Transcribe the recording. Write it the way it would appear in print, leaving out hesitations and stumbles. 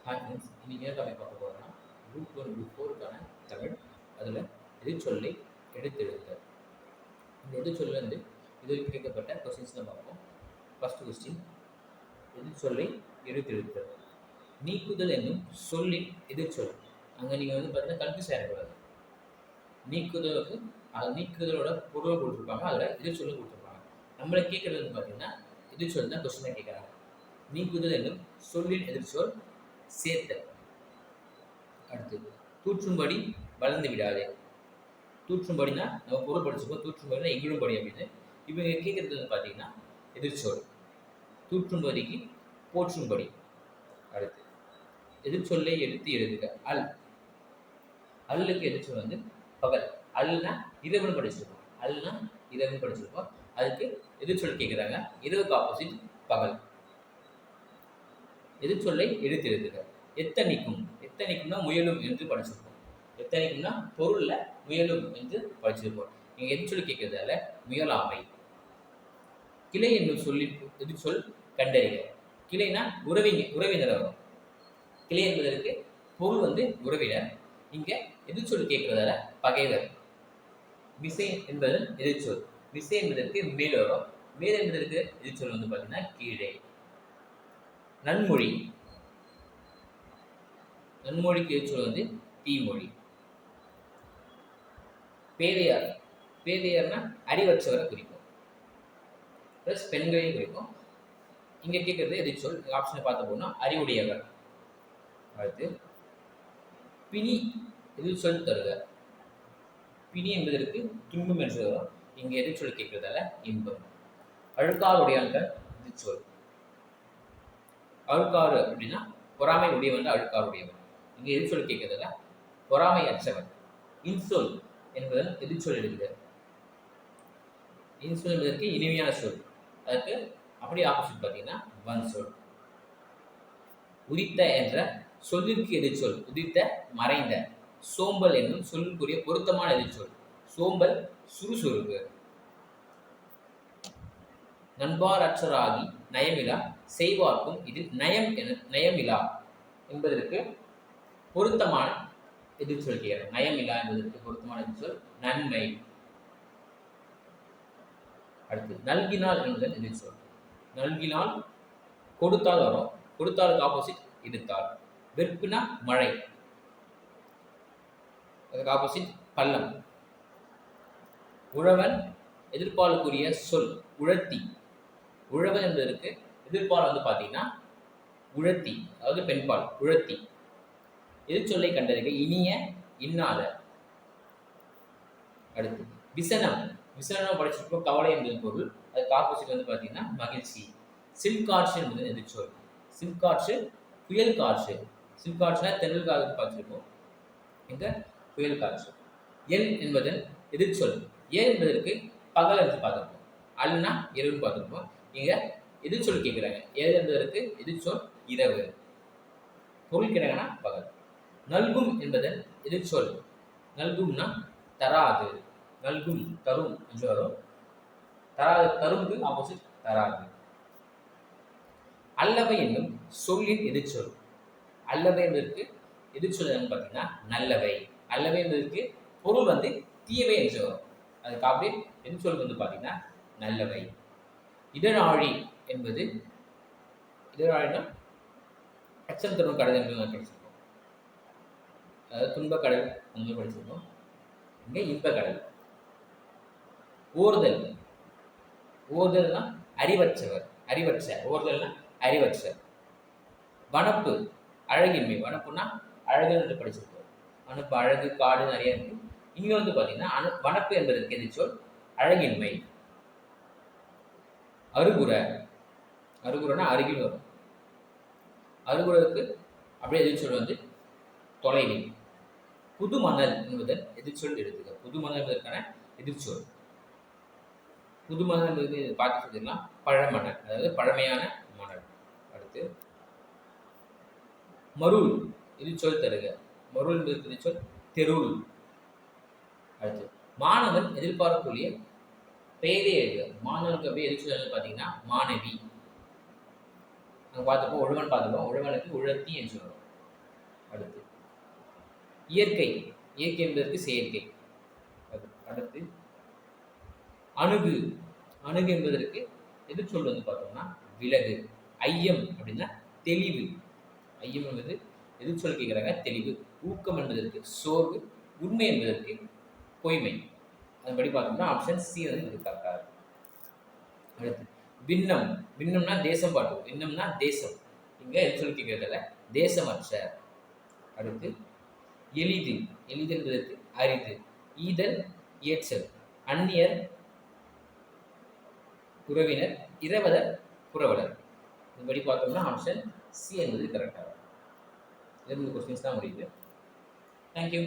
Hi friends, இன்னைக்கு என்ன topic பார்க்க போகிறோம்னா குரூப் 1 குரூப் 4க்கான தமிழ். அதில் எதிர்ச்சொல்லை எடுத்தெழுதுக. இந்த எதிர்ச்சொல்ல வந்து இது வரைக்கும் கேட்கப்பட்ட கொஸ்டின்ஸ் தான் பார்ப்போம். ஃபர்ஸ்ட் கொஸ்டின், எதிர்ச்சொல்லை எடுத்தெழுதுக. நீக்குதல் என்னும் சொல்லின் எதிர்ச்சொல். அங்கே நீங்கள் வந்து பார்த்தீங்கன்னா கன்ஃபியூஸ் ஆகிடக்கூடாது. நீக்குதலுக்கு நீக்குதலோட பொருள் கொடுத்துருப்பாங்க, அதில் எதிர்ச்சொல்லும் கொடுத்துருப்பாங்க. நம்மளை கேட்குறது வந்து பார்த்தீங்கன்னா எதிர்ச்சொல் தான் கொஸ்டினாக கேட்குறாங்க. நீக்குதல் என்னும் சொல்லின் எதிர்ச்சொல் சேர்த்தல். அடுத்து, தூற்றும்படி வளர்ந்து விடாதே. தூற்றும்படினா நம்ம பொருள் படிச்சிருக்கோம். தூற்றும்படினா எங்கிடும்படி அப்படின்னு. இவங்க கேட்கறது வந்து பார்த்தீங்கன்னா எதிர்ச்சொல். தூற்றும்படிக்கு போற்றும்படி. அடுத்து, எதிர்ச்சொல்லை எடுத்து எழுதுக. அல். அல்லுக்கு எதிர்ச்சொல் வந்து பகல். அல்னா இரவுன்னு படிச்சிருக்கோம். அல்னா இரவுன்னு படிச்சிருக்கோம். அதுக்கு எதிர்ச்சொல் கேட்குறாங்க. இரவுக்கு ஆப்போசிட் பகல். எதிர்ச்சொல்லை எடுத்து எழுதுக. எத்தனிக்கும். எத்தனிக்கும்னா முயலும் என்று படிச்சிருப்போம். எத்தனிக்கும்னா பொருள்ல முயலும் என்று படிச்சிருப்போம். நீங்க எதிர்ச்சொல் கேட்கறதால முயலாமை. கிளை என்னும் சொல்லி எதிர்ச்சொல் கண்டறிக. கிளைனா உறவினர் வரும். கிளை என்பதற்கு பொருள் வந்து உறவினர். இங்க எதிர்ச்சொல் கேட்கறதால பகைவர். விசை என்பது எதிர்ச்சொல். விசை என்பதற்கு மேல் வரும். மேல் என்பதற்கு எதிர்ச்சொல் வந்து பார்த்தீங்கன்னா கீழே. நன்மொழி. நன்மொழிக்கு எதிர்ச்சொல் வந்து தீமொழி. பேதையார். பேதையார்னா அறிவற்றவரை குறிக்கும். ப்ளஸ் பெண்களையும் குறிக்கும். இங்க கேட்கறது எதிர்ச்சொல். ஆப்ஷனை பார்த்த போனா அறிவுடையவர். அடுத்து, பிணி எதிர்ச்சொல் தருக. பிணி என்பதற்கு துன்பம் என்று வரும். இங்க எதிர்ச்சொல் கேட்கறதால இன்பம். அழுக்காறுடையான்கள் எதிர்ச்சொல். அழுக்காறு அப்படின்னா பொறாமை உடையவன் அழுக்காறுடையவன். இங்க எதிர்ச்சொல் கேட்கறதால பொறாமை அற்றவன். இன்சொல் என்பதன் எதிர்ச்சொல் எழுதுக. இன்சொல் என்பதற்கு இனிமையான சொல். அதுக்கு அப்படியே ஆப்போசிட் பார்த்தீங்கன்னா வன்சொல். உதித்த என்ற சொல்லிற்கு எதிர்ச்சொல். உதித்த மறைந்த. சோம்பல் என்னும் சொல்லுக்குரிய பொருத்தமான எதிர்ச்சொல். சோம்பல் சுறுசுறுப்பு. நண்பாரற்றராகி நயமிலா செய்வார்க்கும் இதில் நயமிலா என்பதற்கு பொருத்தமான எதிர்ச்சொல் கேட்கிறேன். நயமிலா என்பதற்கு பொருத்தமான எதிர்ச்சொல் நன்மை. அடுத்து, நல்கினால் என்பதன் எதிர்ச்சொல். நல்கினால் கொடுத்தால் வரும். கொடுத்தாலுக்கு ஆப்போசிட் எடுத்தால். வெறுப்புனா மழை. அதுக்கு ஆப்போசிட் பள்ளம். உழவன் எதிர்ப்பாலுக்குரிய சொல் உழத்தி. உழவன் என்பதற்கு எதிர்ப்பால் வந்து பார்த்தீங்கன்னா உழத்தி, அதாவது பெண்பால் உழத்தி. எதிர்ச்சொல்லை கண்டறிக. இனிய இன்னாத. அடுத்து, விசனம். விசனம் படிச்சிருக்கோம். கவலை என்பது பொருள். அதுக்கு ஆப்போசிட் வந்து பார்த்தீங்கன்னா மகிழ்ச்சி. சில்காற்று என்பது எதிர்ச்சொல். சில்காற்று புயல் காற்று. சில்காற்றுனா தென்றல் காற்று பார்த்துருக்கோம். எங்க புயல் காற்று. எல் என்பதன் எதிர்ச்சொல். ஏ என்பதற்கு பகல் என்று பார்த்துருப்போம். அல்னா இரவுன்னு பார்த்துருப்போம். இங்க எதிர்ச்சொல் கேட்குறாங்க. ஏழு என்பதற்கு எதிர்ச்சொல் இரவு. பொருள் கேட்டாங்கன்னா பகல். நல்கும் என்பதன் எதிர்ச்சொல். நல்கும்னா தராது. நல்கும் தரும் என்று வரும். தராது தரும்க்கு ஆப்போசிட் தராது. அல்லவை என்னும் சொல்லின் எதிர்ச்சொல். அல்லவை என்பதற்கு எதிர்ச்சொல் என்னன்னு பார்த்தீங்கன்னா நல்லவை. அல்லவை என்பதற்கு பொருள் வந்து தீயவை என்று வரும். அதுக்கு அப்படியே எதிர்ச்சொல் வந்து பார்த்தீங்கன்னா நல்லவை. இடநாழி என்பது இடநாழினா அச்சம் தரும் கடல் என்று படிச்சிருக்கோம். அதாவது துன்ப கடல் என்று படிச்சிருக்கோம். இங்க இன்ப கடல். ஓர்தல். ஓர்தல்னா அறிவற்றவர். அறிவற்ற. ஓர்தல்னா அறிவற்ற. வனப்பு அழகின்மை. வனப்புனா அழகு என்று படிச்சிருக்கோம். வனப்பு அழகு காடு நிறைய இருக்கு. இங்க வந்து பார்த்தீங்கன்னா வனப்பு என்பதற்கு எதிர்ச்சொல் அழகின்மை. அருகுற. அருகுறனா அருகில் வரும். அருகுறதுக்கு அப்படியே எதிர்ச்சொல் வந்து தொலைவில். புதுமணல் என்பதன் எதிர்ச்சொல் எடுத்துக்க. புதுமணல் என்பதற்கான எதிர்ச்சொல். புதுமணல் என்பது பார்த்து சொல்லிடலாம் பழமணல், அதாவது பழமையான மணல். அடுத்து, மருள் எதிர்ச்சொல் தருக. மருள் என்பதற்கு எதிர்ச்சொல் தெருள். அடுத்து, மாணவன் எதிர்பார்க்கக்கூடிய பெயரே எழுதுக. மாணவனுக்கு அப்படியே எதிர்ச்சொல் பார்த்தீங்கன்னா மாணவி. நாங்கள் பார்த்துப்போம். உழவன் பார்த்துப்போம். உழவனுக்கு உழத்தி என்று வரும். அடுத்து இயற்கை, இயற்கை என்பதற்கு செயற்கை. அடுத்து அணுகு, அணுகு என்பதற்கு எதிர்ச்சொல் வந்து பார்த்தோம்னா விலகு. ஐயம் அப்படின்னா தெளிவு, ஐயம் என்பது எதிர்ச்சொல் கேட்குறாங்க தெளிவு. ஊக்கம் என்பதற்கு சோர்வு, உண்மை என்பதற்கு பொய்மை. அதன்படி பார்த்தோம்னா ஆப்ஷன் சி வந்து இது கரெக்டாக இருக்கும். அடுத்து பின்னம், பின்னம்னா தேசம் பாட்டு, பின்னம்னா தேசம், இங்கே எதிர்ச்சொல் கேட்கறதில்ல தேசமற்ற. அடுத்து எளிது, எளிது என்பதற்கு அரிது. ஈதல், இயற்றல், அந்நியர், உறவினர், இரவலர், புறவலர். இதுபடி பார்த்தோம்னா ஆப்ஷன் சி என்பது கரெக்டாக இருக்கும். 2 கொஸ்டின்ஸ் தான் முடியுது. தேங்க்யூ.